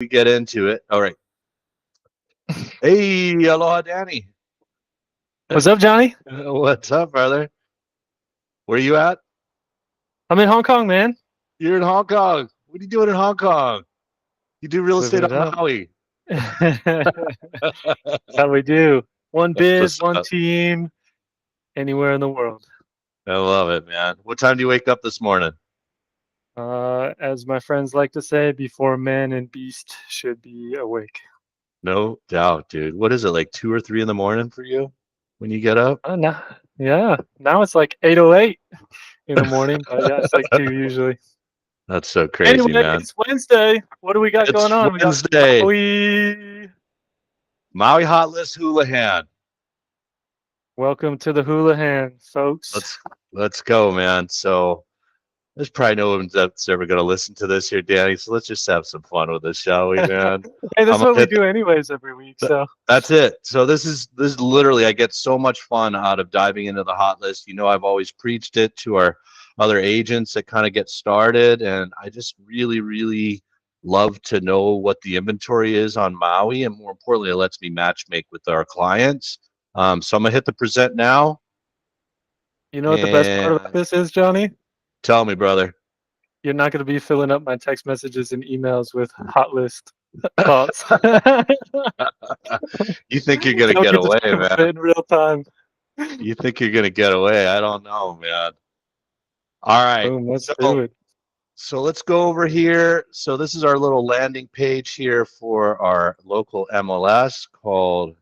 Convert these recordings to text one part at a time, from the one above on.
we get into it. All right. Hey, aloha, Danny. What's up, Johnny? What's up, brother? Where you at? I'm in Hong Kong, man. You're in Hong Kong. What are you doing in Hong Kong? You do real Living estate it on up. Maui. That's how we do. One That's biz, what's one up. team, anywhere in the world. I love it, man. What time do you wake up this morning? As my friends like to say, before man and beast should be awake. No doubt, dude. What is it, like 2 or 3 in the morning for you when you get up? Now, yeah, now it's like 8:08 in the morning, but yeah, it's like 2 usually. That's so crazy, Anyway, man. it's Wednesday. What do we got It's going on? We got Wednesday. Maui. Maui Hot List Hulahan. Welcome to the Houlihan, folks. Let's go, man. So there's probably no one that's ever going to listen to this here, Danny. So let's just have some fun with this, shall we, man? Hey, I'm that's gonna what we hit. do anyways every week. So That's it. So this is literally. I get so much fun out of diving into the hot list. You know, I've always preached it to our other agents that kind of get started, and I just really love to know what the inventory is on Maui, and more importantly, it lets me match make with our clients. So I'm gonna hit the present now, you know what the best part about and this is, Johnny? tell me, brother. You're not going to be filling up my text messages and emails with hot list thoughts. You think you're gonna Don't get get to away, think about man? it in real time. You think you're gonna get away? I don't know, man. All right. Boom, let's do So it. so let's go over here. So this is our little landing page here for our local MLS called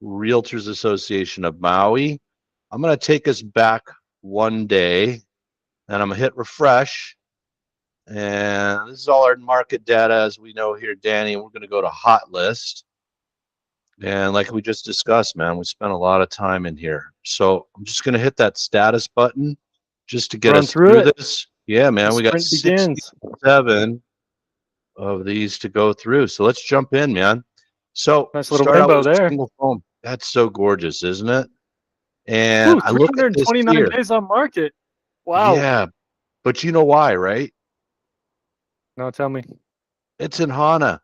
Realtors Association of Maui. I'm gonna take us back one day, and I'm gonna hit refresh. And this is all our market data as we know here, Danny. And we're gonna go to hot list. And like we just discussed, man, we spent a lot of time in here. So I'm just going to hit that status button just to get Run us through through it. this. Yeah, The man, we got sprint begins. 67 of these to go through. So let's jump in, man. So Nice little start out rainbow with a there. single home. That's so gorgeous, isn't it? And Ooh, I look at this 329 here. days on market. Wow. Yeah, but you know why, right? Now tell me. It's in Hana.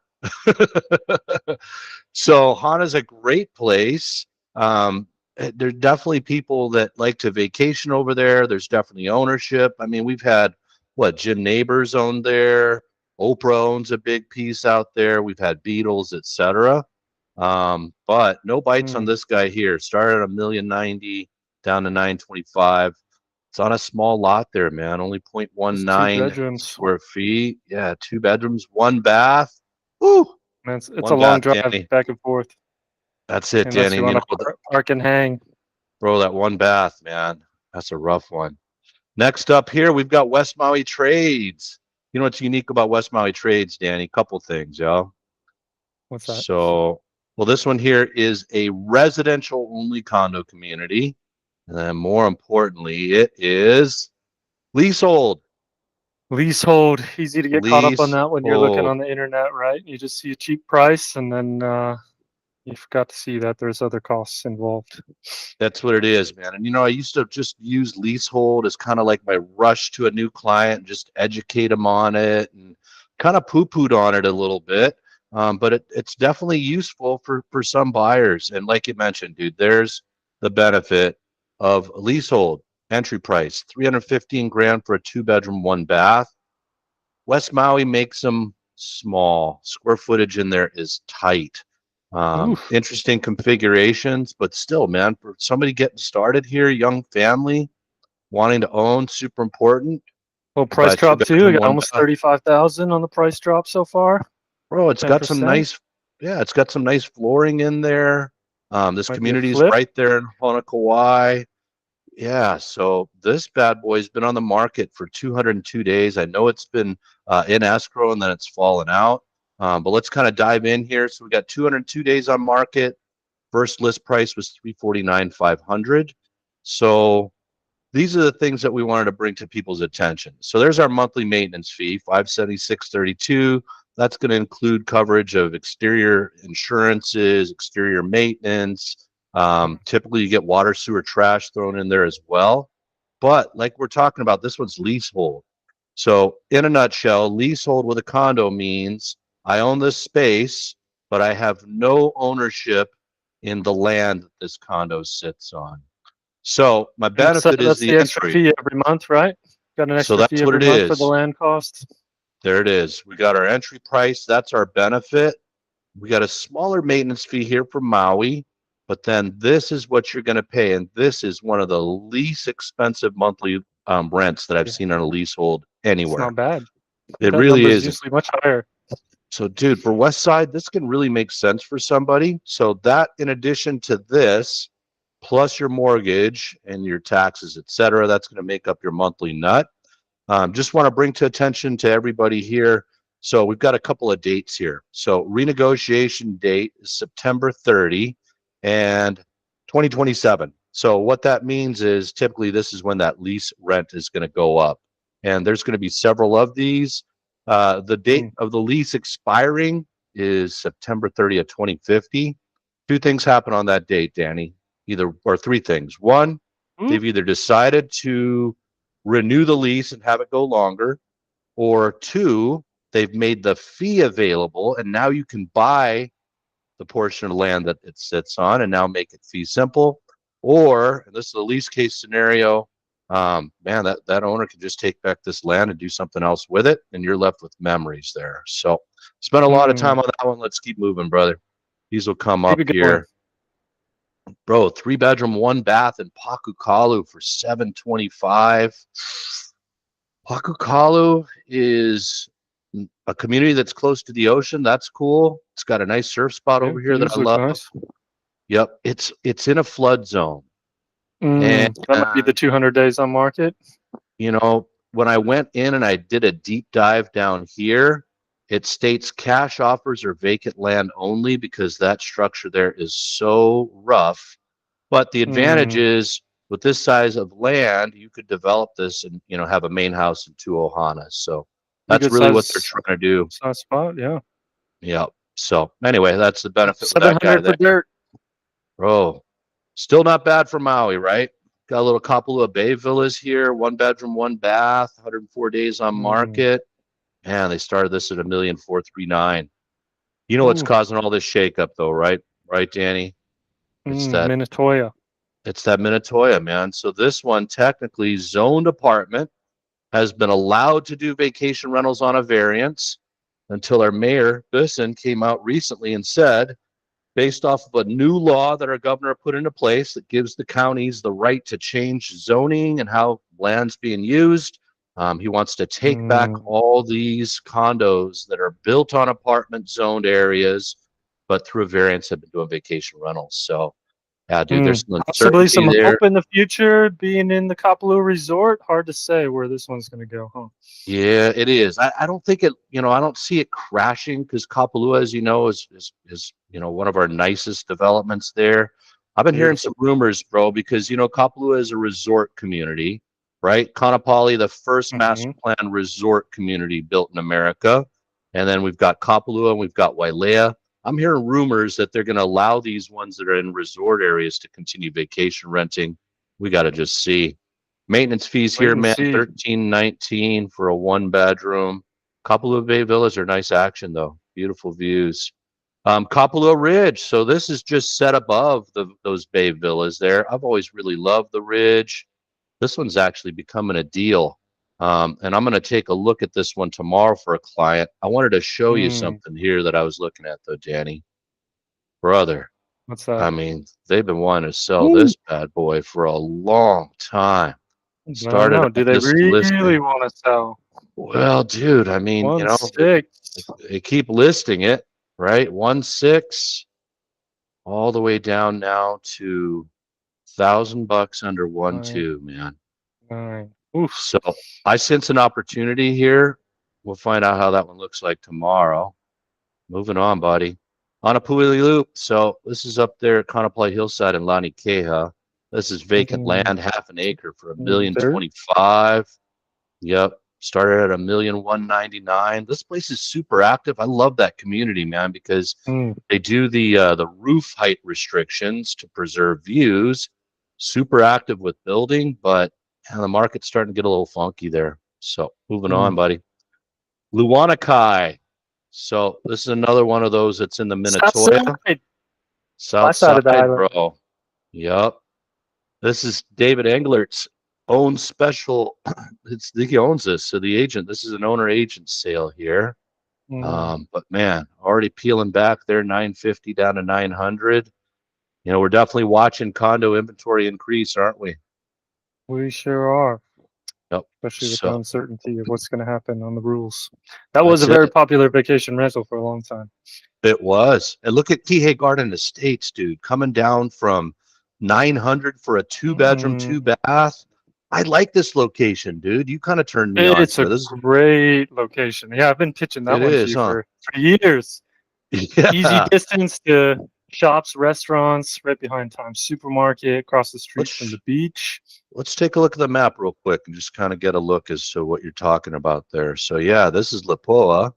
So Hana's a great place. There's definitely people that like to vacation over there. There's definitely ownership. I mean, we've had what Jim Neighbors owned there. Oprah owns a big piece out there. We've had Beatles, etc. But no bites on Hmm. this guy here. Started at 1,090,000 down to 925. It's on a small lot there, man. Only Just two 0.19 bedrooms. square feet. Yeah, 2 bedrooms, 1 bath. Woo! Man, it's a One long bath, drive Danny. back and forth, That's it, unless Danny. you And you want know, to park and hang. bro, that 1 bath, man. That's a rough one. Next up here, we've got West Maui Trades. You know what's unique about West Maui Trades, Danny? Couple things, y'all. What's that? So, well, this one here is a residential only condo community. And then more importantly, it is leasehold. Leasehold. Easy to get caught up on that when you're looking Leasehold. on the internet, right? You just see a cheap price and then you forgot to see that there's other costs involved. That's what it is, man. And you know, I used to just use leasehold as kind of like my rush to a new client, and just educate them on it and kind of poo-pooed on it a little bit. But it's definitely useful for some buyers. And like you mentioned, dude, there's the benefit of a leasehold entry price, 315 grand for a 2 bedroom, 1 bath. West Maui makes them small. Square footage in there is tight. Oof. Interesting configurations, but still, man, for somebody getting started here, young family wanting to own, super important. Well, You buy price a two drop too. We bedroom, got one almost bath, 35,000 on the price drop so far. bro. It's got some 10%. nice, yeah, it's got some nice flooring in there. This Might be a community is flip. right there in Honokawai. Yeah, so this bad boy's been on the market for 202 days. I know it's been in escrow and then it's fallen out. But let's kind of dive in here. So we got 202 days on market. First list price was 349,500. So these are the things that we wanted to bring to people's attention. So there's our monthly maintenance fee, 576.32. That's going to include coverage of exterior insurances, exterior maintenance. Typically, you get water, sewer, trash thrown in there as well. But like we're talking about, this one's leasehold. So in a nutshell, leasehold with a condo means I own this space, but I have no ownership in the land that this condo sits on. So my benefit is That's the the extra entry. fee every month, right? Got an So extra fee that's what every it month for the is. land cost. There it is. We got our entry price. That's our benefit. We got a smaller maintenance fee here for Maui, but then this is what you're going to pay. And this is one of the least expensive monthly rents that I've Yeah, seen on a leasehold it's anywhere. not bad. It That really number is is. usually much higher. So, dude, for West Side, this can really make sense for somebody. So that, in addition to this, plus your mortgage and your taxes, et cetera, that's going to make up your monthly nut. Just want to bring to attention to everybody here. So we've got a couple of dates here. So renegotiation date is September 30 and 2027. So what that means is typically this is when that lease rent is going to go up. And there's going to be several of these. The date Mm. of the lease expiring is September 30th, 2050. Two things happen on that date, Danny. Either or three things. One, Mm. they've either decided to renew the lease and have it go longer, or two, they've made the fee available and now you can buy the portion of land that it sits on and now make it fee simple. Or, and this is the least case scenario, man, that owner can just take back this land and do something else with it, and you're left with memories there. So, spent a lot of time Mm. on that one. Let's keep moving, brother. These will come Keep up it going. here. Bro, 3 bedroom, 1 bath in Pakukalu for 725. Pakukalu is a community that's close to the ocean. That's cool. It's got a nice surf spot Yeah, over here that views I look love. nice. Yep, it's in a flood zone. And That might be the 200 days on market. when I went in and I did a deep dive down here, it states cash offers are vacant land only because that structure there is so rough. But the advantage Mm. is with this size of land, you could develop this and have a main house and two ohanas. So Be a that's good really what they're trying to do. size spot. Yeah. Yeah. So anyway, that's the benefit with that guy 700 for there. dirt. Bro, still not bad for Maui, right? Got a little Kapalua Bay villas here, 1 bedroom, 1 bath, 104 days on Mm. market. Man, they started this at 1,439,000. You know what's Ooh. causing all this shakeup though, right? Right, Danny? It's that Minatoya. it's that Minatoya, man. So this one technically zoned apartment has been allowed to do vacation rentals on a variance until our mayor Bisson came out recently and said, based off of a new law that our governor put into place that gives the counties the right to change zoning and how land's being used. He wants to take back Mm. all these condos that are built on apartment zoned areas, but through a variance have been doing vacation rentals. So, yeah, dude, there's some Possibly uncertainty some there. hope in the future being in the Kapalua Resort. Hard to say where this one's going to go, huh? Yeah, it is. I don't think it, I don't see it crashing because Kapalua, as you know, is one of our nicest developments there. I've been hearing Beautiful. some rumors, bro, because Kapalua is a resort community, right? Kanapali, the first master Hmm. plan resort community built in America. And then we've got Kapalua and we've got Wailea. I'm hearing rumors that they're going to allow these ones that are in resort areas to continue vacation renting. We got to just see. Maintenance fees Wait here, and man, see. 1319 for a 1 bedroom. Kapalua Bay Villas are nice action though. Beautiful views. Kapalua Ridge. So this is just set above those Bay Villas there. I've always really loved the Ridge. This one's actually becoming a deal. And I'm going to take a look at this one tomorrow for a client. I wanted to show you Mm. something here that I was looking at though, Danny. Brother, What's that? I mean, they've been wanting to sell Ooh. this bad boy for a long time. I don't Started know. on Do they this listing. really want to sell? Well, dude, I mean, 1/6. they keep listing it, right? 1.6 all the way down now to $1,000 under 9, 1.2, man. 9. Oof. So I sense an opportunity here. We'll find out how that one looks like tomorrow. Moving on, buddy. On a Puili Loop. So this is up there at Contemplate Hillside in Lani Keha. This is vacant Mm. land, half an acre for a million Dirt. 25. Yep. Started at 1,199,000. This place is super active. I love that community, man, because Mm. they do the roof height restrictions to preserve views. Super active with building, but the market's starting to get a little funky there. So moving on, Mm. buddy. Luanakai. So this is another one of those that's in the South Minnesota side, South my side of the Side, island. bro. Yep. This is David Englert's own special. He owns this. So the agent, this is an owner agent sale here. Mm, But man, already peeling back there, 950 down to 900. We're definitely watching condo inventory increase, aren't we? we sure are, Yep. especially with the So uncertainty of what's going to happen on the rules. That was a that's very it. popular vacation rental for a long time. It was. And look at Kihei Garden Estates, dude, coming down from 900 for a two-bedroom, Mm, two-bath. I like this location, dude. You kind of turned me on it's to a it. This great location. Yeah, I've been pitching that it one to is, you huh? for years. Easy Yeah. distance to shops, restaurants, right behind Times Supermarket, across the street from Let's the beach. let's take a look at the map real quick and just kind of get a look as to what you're talking about there. So yeah, this is Lipoa,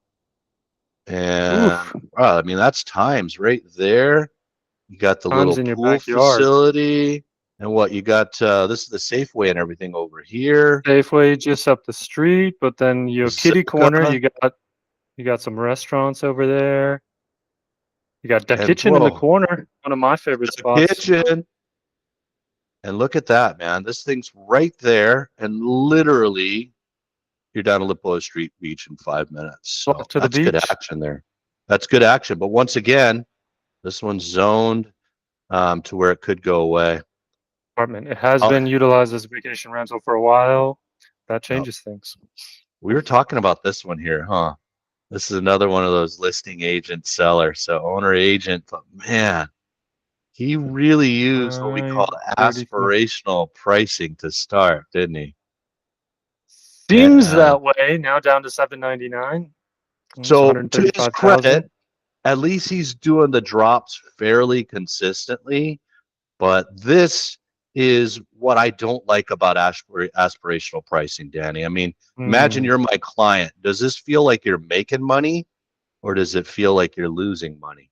and Oof, I mean that's Times right there. You got the Times little in your pool backyard. facility, and what you got? This is the Safeway and everything over here. Safeway just up the street, but then your kitty corner, Zipka, you got some restaurants over there. You got the and kitchen in the bro, corner, one of my favorite the spots. kitchen. And look at that, man. This thing's right there, and literally you're down to Lipoa Street Beach in 5 minutes. Walk So to the that's good beach. action there. That's good action. But once again, this one's zoned to where it could go away. Apartment. It has Oh, been utilized as a vacation rental for a while. That no. changes things. We were talking about this one here, huh? This is another one of those listing agent seller. So owner agent, but man, he really used what we call 934. aspirational pricing to start, didn't he? Seems And that way. Now down to 799. Almost so to his 135,000. credit, at least he's doing the drops fairly consistently. But this is what I don't like about aspirational pricing, Danny. I mean, imagine Hmm. you're my client. Does this feel like you're making money or does it feel like you're losing money?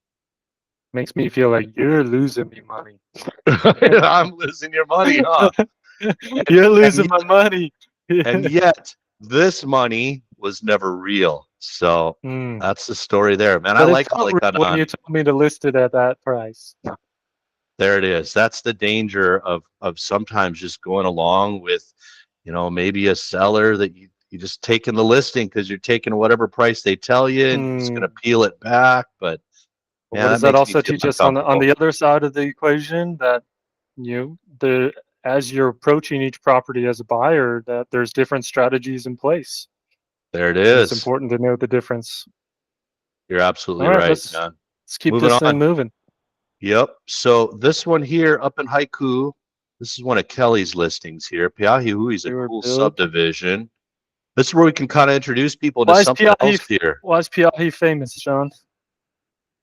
Makes me feel like you're losing me money. I'm losing your money, huh? You're And losing my yet, money. and yet this money was never real. So Hmm. that's the story there, man. I But it like how felt they real kind when of you told me to list it at that price. there it is. That's the danger of sometimes just going along with, maybe a seller that you just taking the listing because you're taking whatever price they tell you and you're just going to Hmm. peel it back. But But what man, does that that makes me also feel teach us on uncomfortable. the other side of the equation? That the as you're approaching each property as a buyer, that there's different strategies in place, There it and it's is. important to know the difference. You're All absolutely right, right, let's man. let's keep Moving this thing on. moving. Yep. So this one here up in Haiku, this is one of Kelly's listings here. Piahihui is a Newer cool build. subdivision. This is where we can kind of introduce people to Why is something else Piahi? here. Why is Piahi famous, John?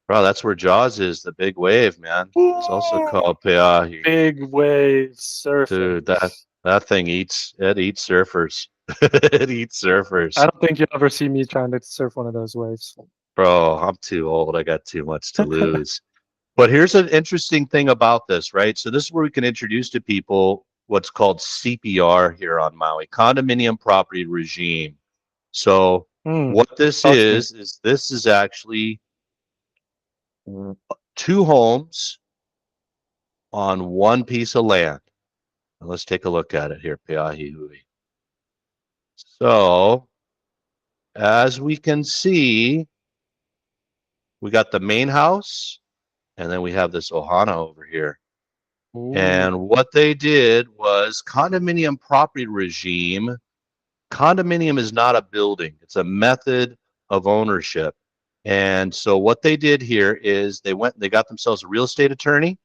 Bro, that's where Jaws is, the big wave, man. It's also Ooh, called Peahi. big wave surfing. Dude, that thing eats surfers. It eats I surfers. don't think you'll ever see me trying to surf one of those waves. Bro, I'm too old. I got too much to lose. But here's an interesting thing about this, right? So this is where we can introduce to people what's called CPR here on Maui, condominium property regime. So Hmm. what this Talk to me. is this is actually two homes on one piece of land. And let's take a look at it here, Peahihui. So as we can see, we got the main house, and then we have this Ohana over here. And Ooh. what they did was condominium property regime. Condominium is not a building, it's a method of ownership. And so what they did here is they got themselves a real estate attorney.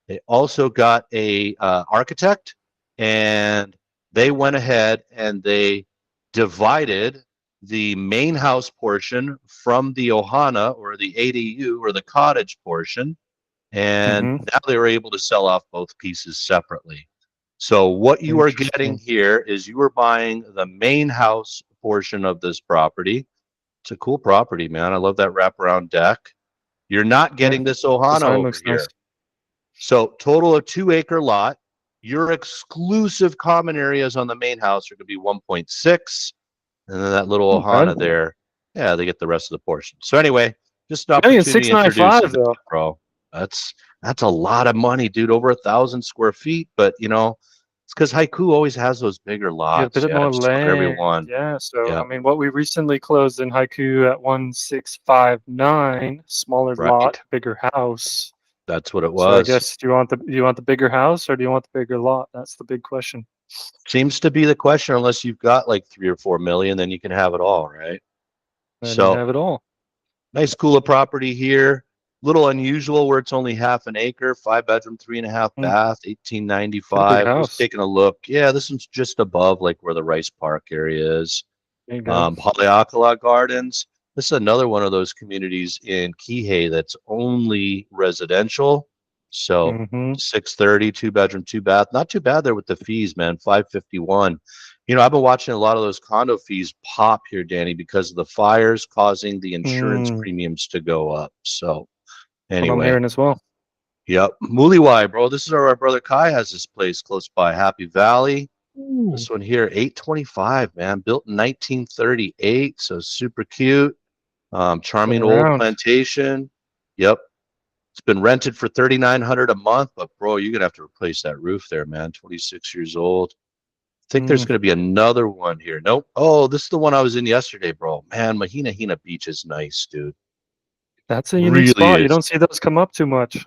They also got a architect, and they went ahead and they divided the main house portion from the Ohana or the ADU or the cottage portion, and Mm-hmm. now they were able to sell off both pieces separately. So what you are getting Interesting. here is you are buying the main house portion of this property. It's a cool property, man. I love that wraparound deck. You're not Yeah. getting this Ohana Design over looks nice. here. So total of 2 acre lot. Your exclusive common areas on the main house are going to be 1.6, and then that little Okay. Ohana there. Yeah, they get the rest of the portion. So anyway, just an Million six opportunity to nine introduce you five to though. it, bro. That's that's a lot of money, dude. Over 1,000 square feet. But it's because Haiku always has those bigger You get lots. a bit Yeah, more just about every land. one. Yeah. So Yeah, I mean, what we recently closed in Haiku at 1659, smaller lot, right. bigger house. That's what it So I was. guess do you want the bigger house or do you want the bigger lot? That's the big question. Seems to be the question. Unless you've got like 3 or 4 million, then you can have it all, right? Then you So have it all. nice cooler property here. Little unusual where it's only half an acre, 5 bedroom, three and a half Mm, bath, pretty big 1895. I was house. taking a look. Yeah, this one's just above like where the Rice Park area is. There you go. Haleakala Gardens. This is another one of those communities in Kihei that's only residential. So Mm-hmm. 630, 2 bedroom, two bath. Not too bad there with the fees, man. 551. I've been watching a lot of those condo fees pop here, Danny, because of the fires causing the insurance Mm, premiums to go up. So what I'm anyway, hearing as well. yep. Muliwai, bro. This is where our brother Kai has this place close by Happy Valley. Ooh, This one here, 825, man, built in 1938, so super cute. been Charming old around. plantation. Yep. It's been rented for 3,900 a month, but bro, you're gonna have to replace that roof there, man. 26 years old. I think there's Mm, gonna be another one here. Nope. Oh, this is the one I was in yesterday, bro. Man, Mahina Hina Beach is nice, dude. that's a unique Really spot. You is. don't see those come up too much.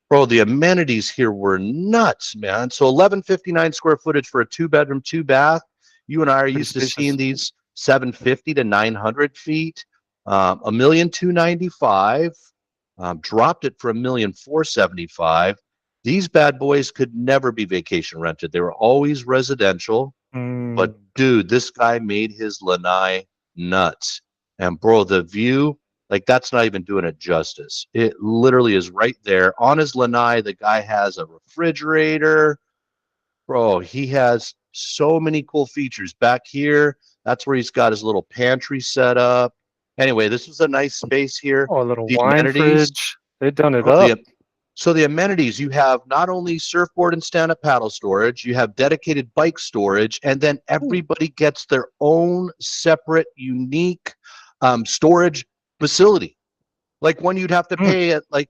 Bro, the amenities here were nuts, man. So 1159 square footage for a 2 bedroom, two bath. You and I are Pretty used to seeing spacious. these 750 to 900 feet. A million 295. Dropped it for 1,475. These bad boys could never be vacation rented. They were always residential. But Mm, dude, this guy made his lanai nuts. And bro, the view, like that's not even doing it justice. It literally is right there on his lanai. The guy has a refrigerator. Bro, he has so many cool features back here. That's where he's got his little pantry set up. Anyway, this was a nice space here. oh, a little The wine amenities, fridge. They've done it bro, up. so the amenities, you have not only surfboard and stand-up paddle storage, you have dedicated bike storage, and then Ooh, everybody gets their own separate, unique storage facility. Like one you'd have to mm, pay at, like,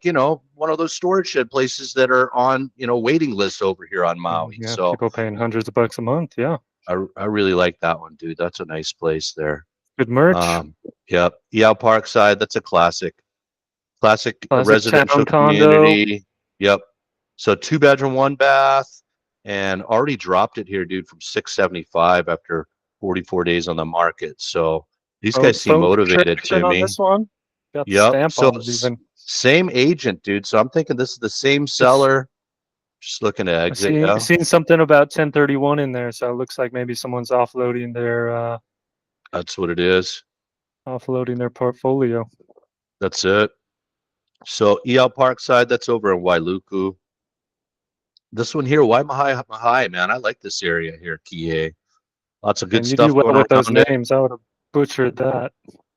one of those storage shed places that are on, waiting lists over here on Maui. yeah, So people paying hundreds of bucks a month. Yeah, I really like that one, dude. That's a nice place there. good merch. Um, yep. Yao Parkside, that's a classic Classic town residential condo. community. Yep. So 2 bedroom, one bath, and already dropped it here, dude, from 675 after 44 days on the market. So these guys seem Phone motivated contraction to on me. this one. Got the Yep. stamp So on it even. same agent, dude. So I'm thinking this is the same It's seller. Just looking to I exit. see Yeah, seen something about 1031 in there, so it looks like maybe someone's that's what it is. offloading their portfolio. That's it. So EL Parkside, that's over in Wailuku. This one here, Waimahai, Mahai, man. I like this area here, Kihei. Lots of good And you do stuff well going with those around it. names. I would have butchered that.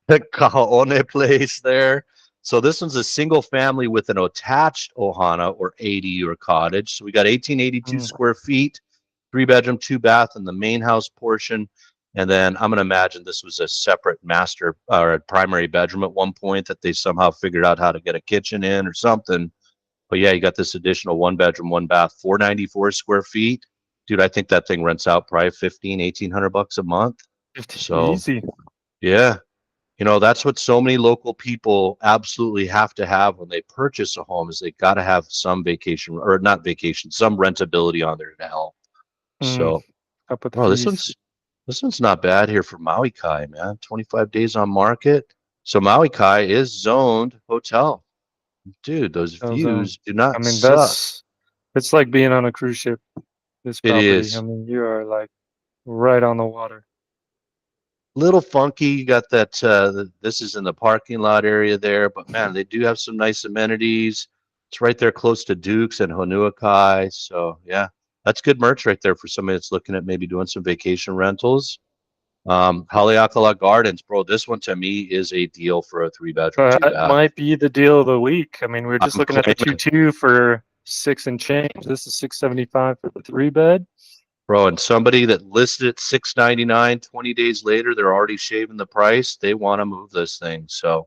The Kahaone place there. So this one's a single family with an attached ohana or ADU or cottage. So we got 1882 Mm, square feet, 3 bedroom, two bath in the main house portion. And then I'm going to imagine this was a separate master or a primary bedroom at one point that they somehow figured out how to get a kitchen in or something. But yeah, you got this additional 1 bedroom, one bath, 494 square feet. Dude, I think that thing rents out probably 1,800 bucks a month. 50 So easy. yeah, that's what so many local people absolutely have to have when they purchase a home is they got to have some vacation or not vacation, some rentability on there to help. Mm, So, up with the bro, this fees. one's this one's not bad here for Maui Kai, man. 25 days on market. So Maui Kai is zoned hotel. Dude, those Those, views do I not mean, suck. it's like being on a cruise ship. This It property. I is mean, you are like right on the water. little funky. You got that. This is in the parking lot area there, but man, they do have some nice amenities. It's right there close to Duke's and Honuakai. So yeah, that's good merch right there for somebody that's looking at maybe doing some vacation rentals. Haleakala Gardens, bro. This one to me is a deal for a 3 bedroom, two That bath. might be the deal of the week. I mean, we are just I'm looking at the claiming, 2-2 for six and change. This is 675 for the 3 bed. bro. And somebody that listed it 699, 20 days later, they're already shaving the price. They want to move this thing. So,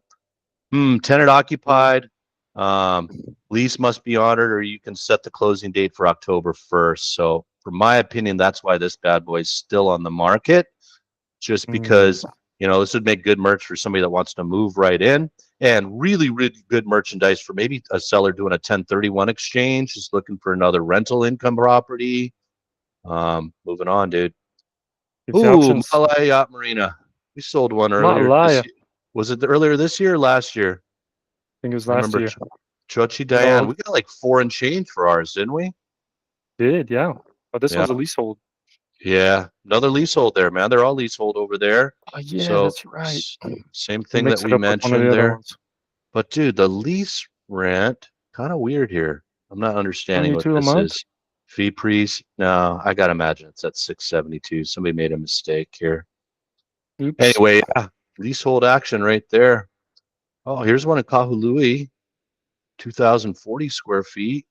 tenant occupied. Um, lease must be honored, or you can set the closing date for October 1st. So, for my opinion, that's why this bad boy is still on the market, just Mm, because this would make good merch for somebody that wants to move right in, and really, really good merchandise for maybe a seller doing a 1031 exchange, just looking for another rental income property. Moving on, dude. gives you Ooh, options. Malaya Yacht Marina. We sold one earlier this Malaya. year. Was it earlier this year or last year? I think it was I last remember year. Chochi It Diane. all We got like four and change for ours, didn't we? did, yeah. But this Yeah. one's a leasehold. Yeah. Another leasehold there, man. They're all leasehold over there. Oh yeah, So that's right. same We'll thing that mix it we up with one of mentioned the other there. ones. But dude, the lease rent, kind of weird here. I'm not understanding what 72 a this month. is. Fee priest? No, I gotta imagine it's at 672. Somebody made a mistake here. Oops. Anyway, yeah, leasehold action right there. Oh, here's one in Kahului, 2,040 square feet,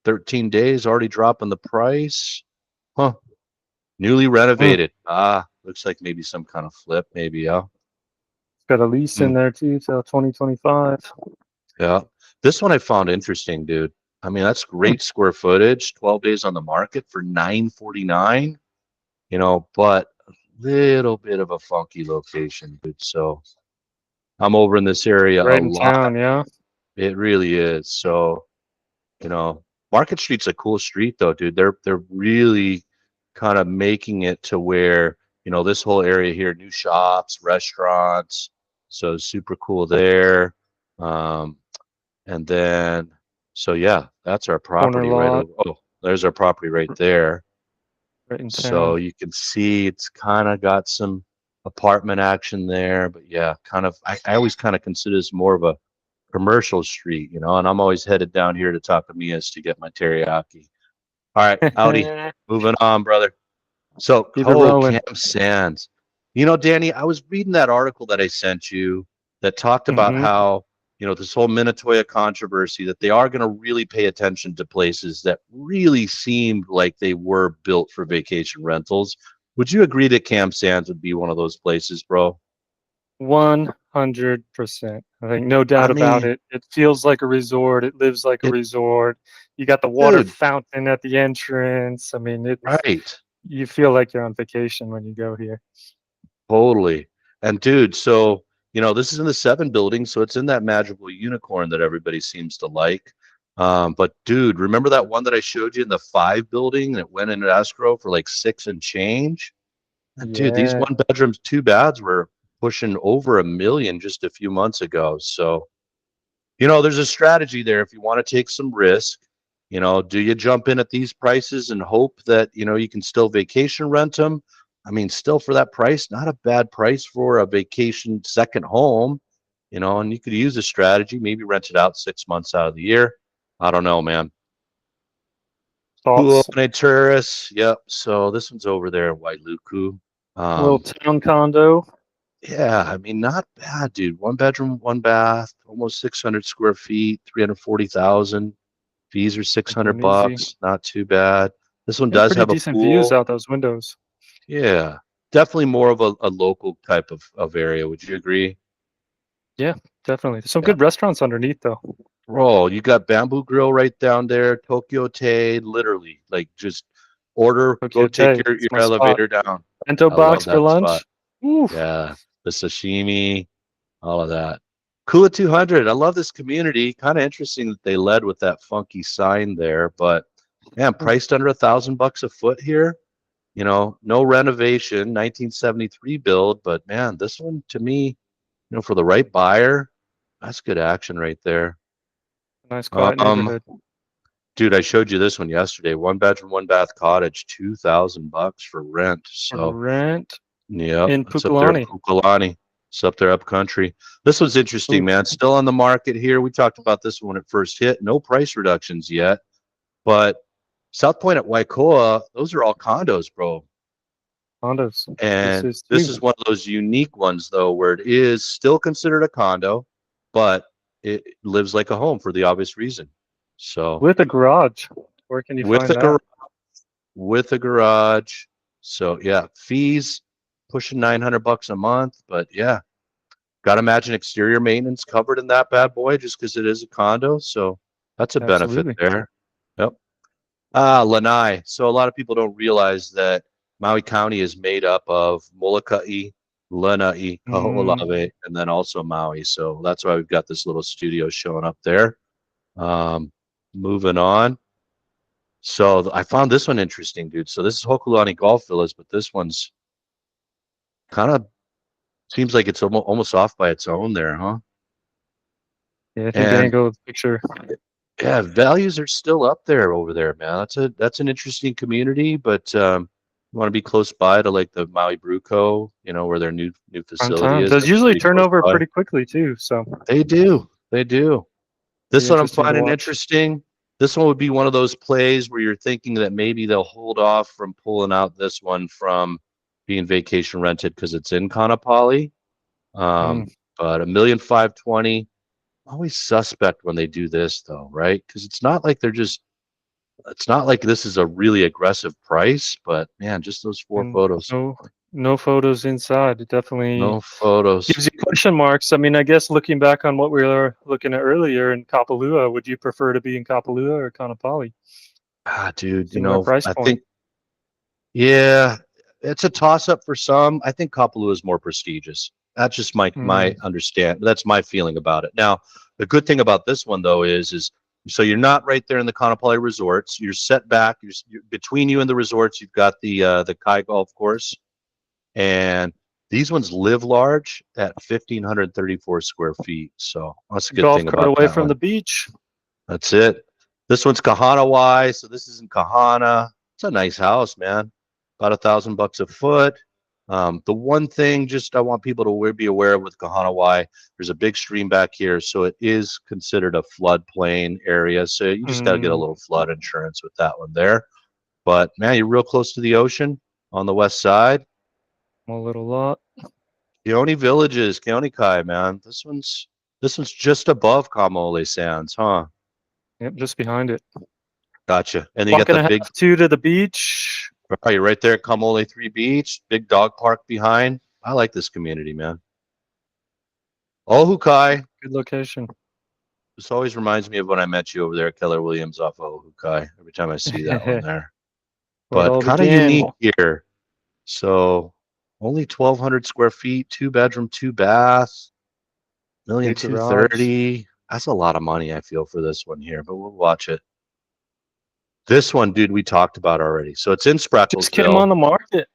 13 days, already dropping the price. Huh. Newly Mm. renovated. Looks like maybe some kind of flip, maybe, yeah. Got a lease in Hmm. there too till 2025. Yeah. This one I found interesting, dude. I mean, that's Hmm. great square footage, 12 days on the market for 949, but a little bit of a funky location, dude. So I'm over in this area a Right in lot. town, yeah. It really is. So, you know, Market Street's a cool street though, dude. They're really kind of making it to where, this whole area here, new shops, restaurants. So super cool there. Um, And then, so yeah, that's our Corner property right lot, over. Oh, there's our property right there. right in So town. you can see it's kind of got some apartment action there, but yeah, kind of. I always kind of consider this more of a commercial street, and I'm always headed down here to Takamiya's to get my teriyaki. All right, Audi, moving on, brother. So, Keep it Cam rolling. Sands. Danny, I was reading that article that I sent you that talked about Hmm. how, this whole Minatoya controversy, that they are going to really pay attention to places that really seemed like they were built for vacation rentals. Would you agree that Cam Sands would be one of those places, bro? 100%. I think no I doubt about mean, it. It feels like a resort. It lives like a it, resort. You got the water dude, fountain at the entrance. I mean, right. you feel like you're on vacation when you go here. Totally. And dude, so this is in the seven building, so it's in that magical unicorn that everybody seems to like. But dude, remember that one that I showed you in the five building that went into escrow for like six and change? And dude, these Yeah. one bedrooms, two baths were pushing over 1 million just a few months ago. So there's a strategy there if you want to take some risk. Do you jump in at these prices and hope that, you can still vacation rent them? I mean, still for that price, not a bad price for a vacation second home, and you could use a strategy, maybe rent it out 6 months out of the year. I don't know, man. Cool Thoughts? Night Tourist. Yep. So this one's over there in Wailuku. A little Um, town condo. Yeah, I mean, not bad, dude. One bedroom, one bath, almost 600 square feet, 340,000. Fees are Making it 600 easy. bucks. Not too bad. This one Yeah, does pretty have a decent views pool. out those windows. Yeah, definitely more of a local type of area. Would you agree? Yeah, definitely. There's some Yeah. good restaurants underneath though. Bro, you got Bamboo Grill right down there, Tokyo Tay, literally. Like just order, go Tokyo take Tay. your It's my spot. elevator down. Bento I love box for that spot. lunch. Oof. Yeah, the sashimi, all of that. Kula 200. I love this community. Kind of interesting that they led with that funky sign there, but man, priced under $1,000 a foot here. No renovation, 1973 build, but man, this one to me, for the right buyer, that's good action right there. Nice quiet Um, neighborhood. dude, I showed you this one yesterday. One bedroom, one bath cottage, $2,000 for rent. For So rent yep, in it's up there in Pukalani. Pukalani. It's up there up country. This was interesting, Ooh, man. Still on the market here. We talked about this when it first hit. No price reductions yet, but South Point at Waikoa, those are all condos, bro. condos. This And is this too. is one of those unique ones, though, where it is still considered a condo, but it lives like a home for the obvious reason. So With a garage. Where can you with find a garage, that? with a garage. So yeah, fees pushing $900 a month, but yeah, got to imagine exterior maintenance covered in that bad boy just because it is a condo. So that's a benefit Absolutely. there. Yep. Lanai. So a lot of people don't realize that Maui County is made up of Molokai, Lanai, Mm, Kaho'olawe, and then also Maui. So that's why we've got this little studio showing up there. Um, moving on. So I found this one interesting, dude. So this is Hokulani Golf Villas, but this one's kind of seems like it's almost off by its own there, huh? yeah, I think the And angle of the picture. yeah, values are still up there over there, man. That's an interesting community, but you want to be close by to like the Maui Brew Co., where their new Prime facility time. is. Those That's usually pretty turn close over by. pretty quickly too, so They do. They do. be This one I'm interesting to finding watch. interesting. This one would be one of those plays where you're thinking that maybe they'll hold off from pulling out this one from being vacation rented because it's in Kanapali. Mm, But 1,520,000. Always suspect when they do this though, right? Because it's not like this is a really aggressive price, but man, just those four and photos. no photos inside. It definitely No photos. gives you question marks. I mean, I guess looking back on what we were looking at earlier in Kapalua, would you prefer to be in Kapalua or Kaanapali? Dude, Similar price I point. think, yeah, it's a toss up for some. I think Kapalua is more prestigious. That's just my Mm, understand. That's my feeling about it. Now, the good thing about this one though is so you're not right there in the Kaanapali resorts. You're set back. Between you and the resorts, you've got the Kai Golf Course, and these ones live large at 1,534 square feet. So that's a good golf thing cart about away that from one. the beach. That's it. This one's Kahana Y, so this isn't Kahana. It's a nice house, man. About $1,000 a foot. The one thing just I want people to be aware of with Kahana Y, there's a big stream back here, so it is considered a floodplain area. So you just got to get a Mm, little flood insurance with that one there. But man, you're real close to the ocean on the west side. a little lot. Keone Villages, Keone Kai, man. This one's just above Kamole Sands, huh? Yep, just behind it. Gotcha. And you got Walk and the a big, half, two to the beach. oh, you're right there at Kamole 3 Beach, big dog park behind. I like this community, man. Ohukai. Good location. This always reminds me of when I met you over there at Keller Williams off of Ohukai every time I see that one Where there. it But all kind of began. unique here. So only 1,200 square feet, 2 bedroom, 2 bath, million Big two garage. 30. That's a lot of money, I feel, for this one here, but we'll watch it. This one, dude, we talked about already. So it's in Just came on Sprecklesville. the market.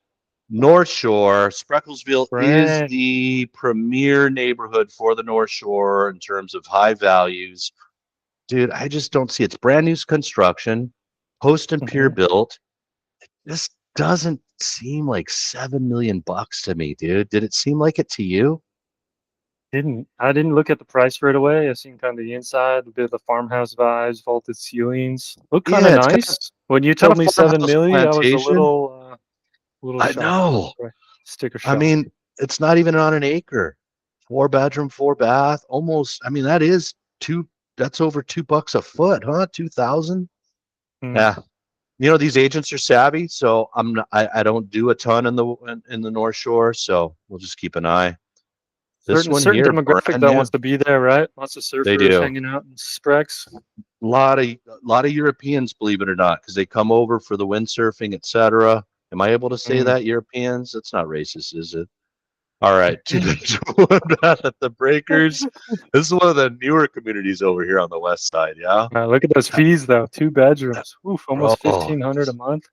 North Shore, Sprecklesville is Brand. the premier neighborhood for the North Shore in terms of high values. Dude, I just don't see it's brand new construction, post and pier Mhm. built. This doesn't seem like $7 million to me, dude. Did it seem like it to you? I didn't look at the price right away. I seen kind of the inside, a bit of the farmhouse vibes, vaulted ceilings. Looked kind of Yeah, it's nice. When you got a told me seven farmhouse milli, I was plantation. a little I shocked. know. Right. Sticker I shock. mean, it's not even on an acre. 4 bedroom, 4 bath, almost. I mean, that is two. That's over $2 a foot, huh? 2,000. Mm. Yeah, these agents are savvy, so I don't do a ton in the North Shore, so we'll just keep an eye. This one Certain here, demographic brand that new. wants to be there, right? Lots of They surfers do. hanging out in Sprex. A lot of Europeans, believe it or not, because they come over for the windsurfing, etc. Am I able to say Mm. that Europeans? That's not racist, is it? All right, 2 bedroom, 1 bath at the Breakers. This is one of the newer communities over here on the west side. Yeah, Look at those fees though. Two bedrooms. Oof, bro. almost 1,500 a month.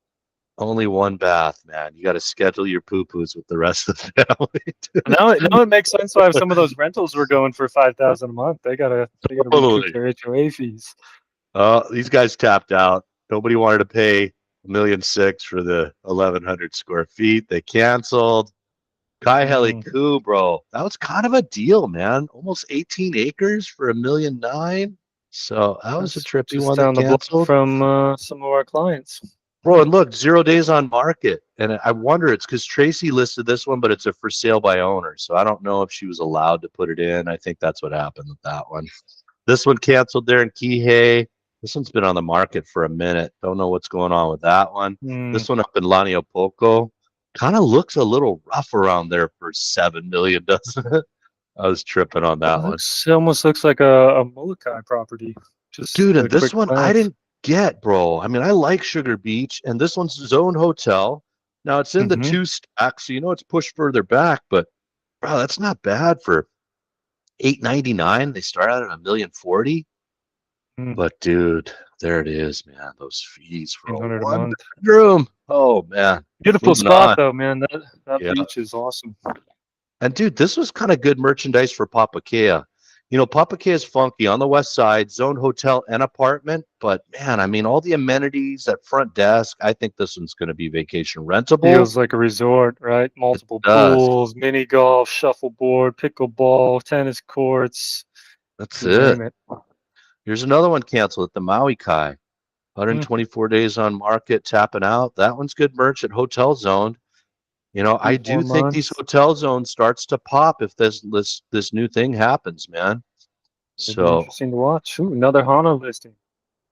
Only one bath, man. You got to schedule your poo poos with the rest of the family. Now it makes sense why some of those rentals were going for 5,000 a month. They gotta recoup Totally. their HOA fees. These guys tapped out. Nobody wanted to pay 1,600,000 for the 1,100 square feet. They canceled. Kai Heli Mm. Koo, bro. That was kind of a deal, man. Almost 18 acres for 1,900,000. So that was a That's trippy just one that down the block canceled. from some of our clients. Bro, and look, 0 days on market. And I wonder, it's because Tracy listed this one, but it's a for sale by owner. So I don't know if she was allowed to put it in. I think that's what happened with that one. This one canceled there in Kihei. This one's been on the market for a minute. Don't know what's going on with that one. Mm. This one up in Laniopolco kind of looks a little rough around there for 7 million, doesn't it? I was tripping on that one. It almost looks like a Molokai property. Just Dude, at a and this quick one I glance. didn't get, bro. I mean, I like Sugar Beach, and this one's Zone Hotel. Now it's in the Mm-hmm. two stack, so you know it's pushed further back, but bro, that's not bad for 899. They start out at 1,040,000. Mm. But dude, there it is, man. Those fees for a 1,500 a one month. bedroom. Oh man. Beautiful Moving spot on. though, man. That Yeah. beach is awesome. And dude, this was kind of good merchandise for Papakea. You know, Papakea is funky on the west side, zone hotel and apartment. But man, I mean, all the amenities, that front desk, I think this one's going to be vacation rentable. Feels like a resort, right? It Multiple does. pools, mini golf, shuffleboard, pickleball, tennis courts, That's you it. name it. Here's another one canceled at the Maui Kai. Mm. 124 days on market, tapping out. That one's good merch at Hotel Zone. You know, I Few do more think these months. hotel zones starts to pop if this new thing happens, man. It'd be So interesting to watch. Ooh, another Hana listing.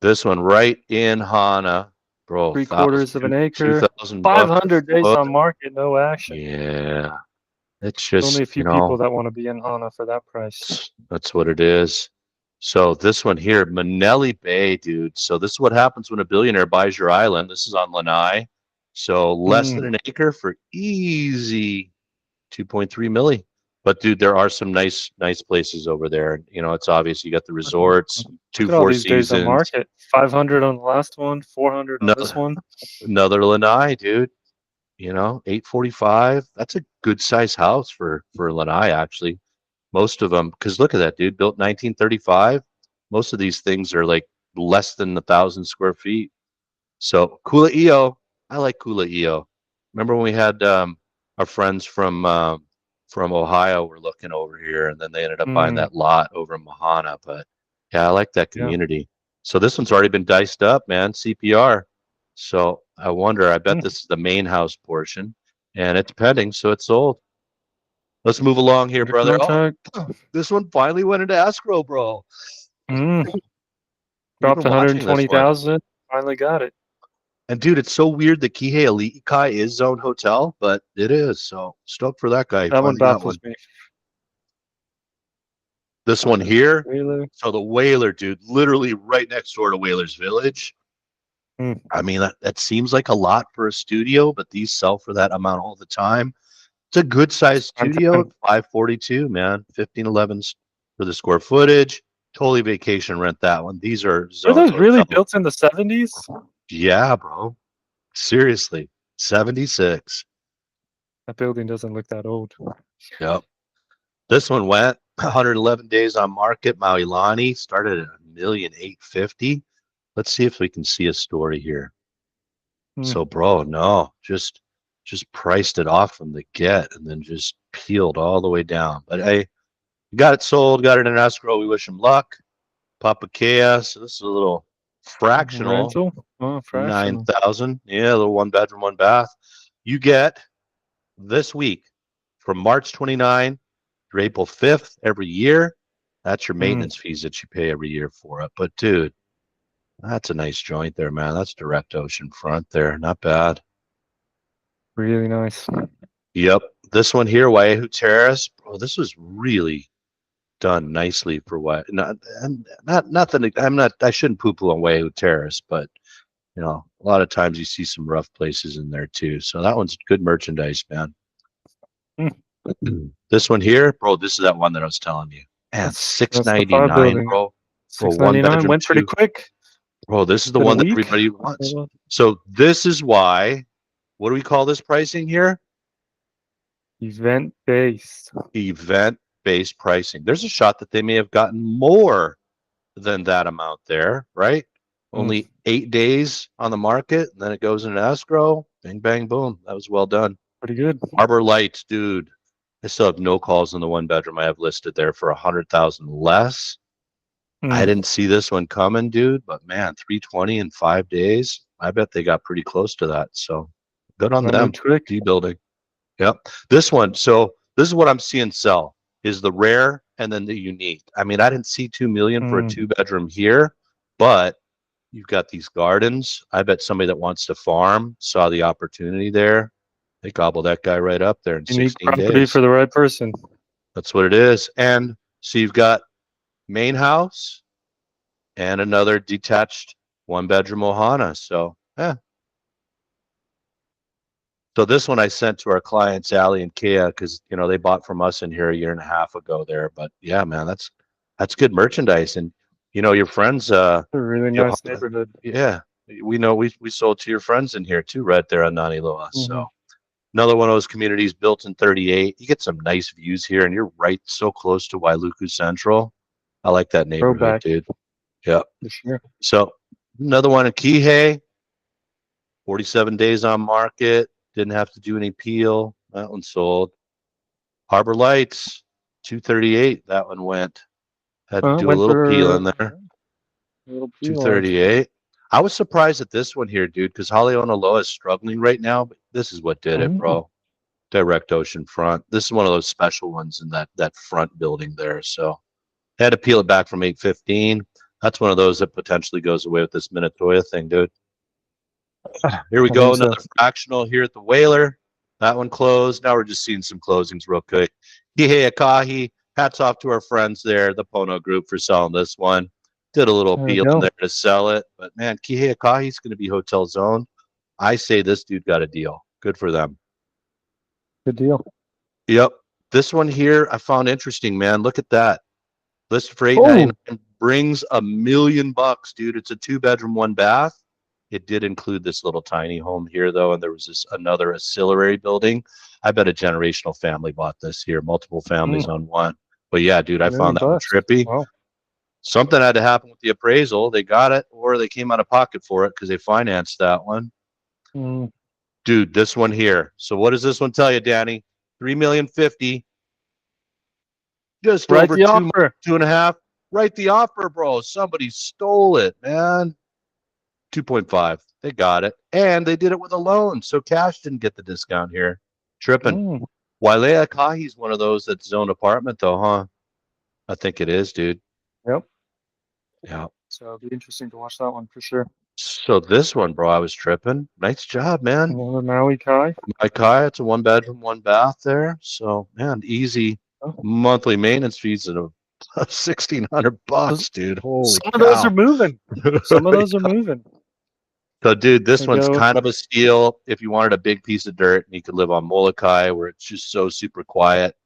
this one right in Hana, bro, Three thousand quarters of two an acre. 2,000 bucks a 500 days foot. on market, no action. Yeah, it's Only a just, few people that want to be in Hana for that price. that's what it is. So this one here, Manelli Bay, dude. So this is what happens when a billionaire buys your island. This is on Lanai. So less than Mm. an acre for easy 2.3 milli. But dude, there are some nice places over there. You know, it's obvious you got the resorts, Look two at all Four these days on Seasons, market. 500 on the last one, 400 on this another, one. another Lanai, dude. You know, 845. That's a good size house for Lanai, actually. Most of them, because look at that, dude, built 1935. Most of these things are like less than 1,000 square feet. So Kula EO, I like Kula EO. Remember when we had our friends from Ohio were looking over here, and then they ended up buying Mm. that lot over in Mahana. But yeah, I like that Yeah. community. So this one's already been diced up, man. CPR. So I wonder. I bet Mm. this is the main house portion, and it's pending, so it's sold. Let's move along here, Under brother. Oh, contract. this one finally went into escrow, bro. Mm. We've Dropped been watching this one. 120,000. Finally got it. And dude, it's so weird that Kihei Ali'i is Zone Hotel, but it is. So stoked for that guy. He That one finally got baffles one. me. This one here. Really? So the Whaler, dude, literally right next door to Whaler's Village. Mm. I mean, that seems like a lot for a studio, but these sell for that amount all the time. It's a good sized Prime studio, time. 542, man. 1511 for the square footage. Totally vacation rent that one. These are Were zoned those really hotels. built in the 70s? Yeah, bro. Seriously. 76. That building doesn't look that old. Yep. This one went 111 days on market. Maui Lani started at 1,850,000. Let's see if we can see a story here. Mm. So, bro, no, just priced it off from the get and then just peeled all the way down. But hey, got it sold, got it in escrow. We wish him luck. Papakea. So this is a little fractional Rental? Oh, fractional. 9,000. Yeah, a little one bedroom, one bath. You get this week from March 29 through April 5th every year. That's your Mm. maintenance fees that you pay every year for it. But dude, that's a nice joint there, man. That's direct ocean front there. Not bad. Really nice. Yep. This one here, Waihu Terrace. Bro, this was really done nicely for what not that I shouldn't poo-poo on Waihu Terrace, but you know, a lot of times you see some rough places in there too. So that one's good merchandise, man. Mm. This one here, bro, this is that one that I was telling you. Man, That's the five 699, building. bro. For one 699 bedroom, went pretty two. quick. Bro, this is the Been a one that week. everybody wants. So this is why, what do we call this pricing here? Event based. Event-based pricing. There's a shot that they may have gotten more than that amount there, right? Mm. Only 8 days on the market, and then it goes into escrow. Bang, bang, boom. That was well done. Pretty good. Harbor Lights, dude. I still have no calls in the one bedroom I have listed there for 100,000 less. I Mm. didn't see this one coming, dude, but man, 320 in 5 days. I bet they got pretty close to that. So good on I them. moved quick. D-building. Yep. This one, so this is what I'm seeing sell is the rare and then the unique. I mean, I didn't see 2 million for a Mm. two bedroom here, but You've got these gardens. I bet somebody that wants to farm saw the opportunity there. They gobble that guy right up there in Unique 16 property for days. the right person. That's what it is. And so you've got main house and another detached one bedroom ohana. So, yeah. So this one I sent to our clients, Allie and Kea, because they bought from us in here a year and a half ago there. But yeah, man, that's good merchandise. And your friends, A really nice neighborhood. yeah, we know we sold to your friends in here too, right there on Naniloa. So Mm-hmm. another one of those communities built in 38. You get some nice views here, and you're right so close to Wailuku Central. I like that neighborhood, Throwback dude. Yeah. for sure. So another one in Kihei, 47 days on market. Didn't have to do any peel. That one sold. Harbor Lights, 238. That one went. Had to do a Went little peel for in there. a little pre-large. 238. I was surprised at this one here, dude, because Haleonaloa is struggling right now, but this is what did it, Mm. bro. Direct ocean front. This is one of those special ones in that front building there. So I had to peel it back from 815. That's one of those that potentially goes away with this Minatoya thing, dude. Here we I go. think so. Another fractional here at the Whaler. That one closed. Now we're just seeing some closings real quick. Kihei Akahi. Hats off to our friends there, the Pono Group, for selling this one. Did a little There we appeal in go. there to sell it. But man, Kihei Akahi is going to be hotel zone. I say this dude got a deal. Good for them. Good deal. Yep. This one here I found interesting, man. Look at that. Listed for Oh, $899 brings $1,000,000, dude. It's a 2 bedroom, 1 bath. It did include this little tiny home here, though, and there was this another ancillary building. I bet a generational family bought this here, multiple families on one. But yeah, dude, I found that one $1,000,000. trippy. Wow. Something had to happen with the appraisal. They got it, or they came out of pocket for it because they financed that one. Mm. Dude, this one here. So what does this one tell you, Danny? 3,050,000, just Write over the offer. 2.5. Write the offer, bro. Somebody stole it, man. 2.5. They got it. And they did it with a loan. So cash didn't get the discount here. Tripping. Mm. Wailea Kahi's one of those that's zone apartment, though, huh? I think it is, dude. Yep. Yeah. So it'll be interesting to watch that one for sure. So this one, bro, I was tripping. Nice job, man. Another Maui Kai. My Kai, it's a 1 bedroom, 1 bath there. So, man, easy Oh. monthly maintenance fees of $1,600, dude. Holy Some of those cow. are moving. Some of those are moving. So, dude, this They one's go. kind of a steal if you wanted a big piece of dirt and you could live on Molokai where it's just so super quiet.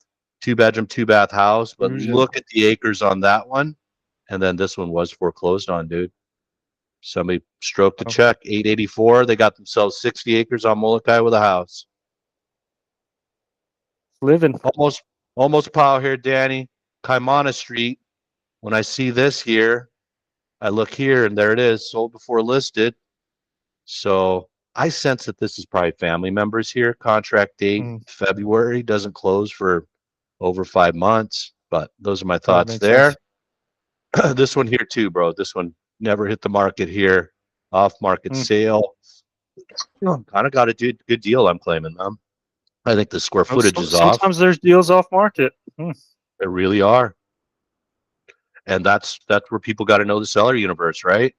2 bedroom, 2 bath house. But Fusion. look at the acres on that one. And then this one was foreclosed on, dude. Somebody stroked a Oh, check, 884. They got themselves 60 acres on Molokai with a house. living. Almost pow here, Danny. Kaimana Street. When I see this here, I look here and there it is, sold before listed. So I sense that this is probably family members here. Contract date Mm. February, doesn't close for over 5 months. But those are my That would thoughts make sense. there. This one here too, bro. This one never hit the market here. Off market Mm. sale. Kind of got a good deal, I'm claiming, them. I think the square Oh, footage is off. sometimes there's deals off market. Mm. They really are. And that's where people got to know the seller universe, right?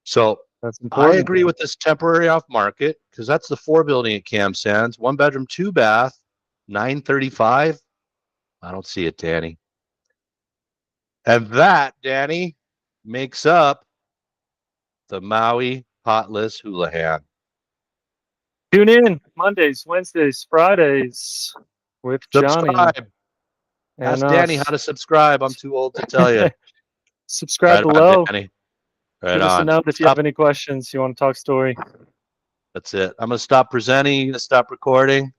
So That's I important. agree with this temporary off market because that's the 4 building at Cam Sands, 1 bedroom, 2 bath, 935. I don't see it, Danny. And that, Danny, makes up the Maui Hot List Hulahan. Tune in Mondays, Wednesdays, Fridays with Jonny Subscribe. and Ask Danny how us. to subscribe. I'm too old to tell you. Subscribe Right on, below. Danny. Right Shoot us a on. note if you have any questions. You want to talk story. That's it. I'm going to stop presenting. Stop recording.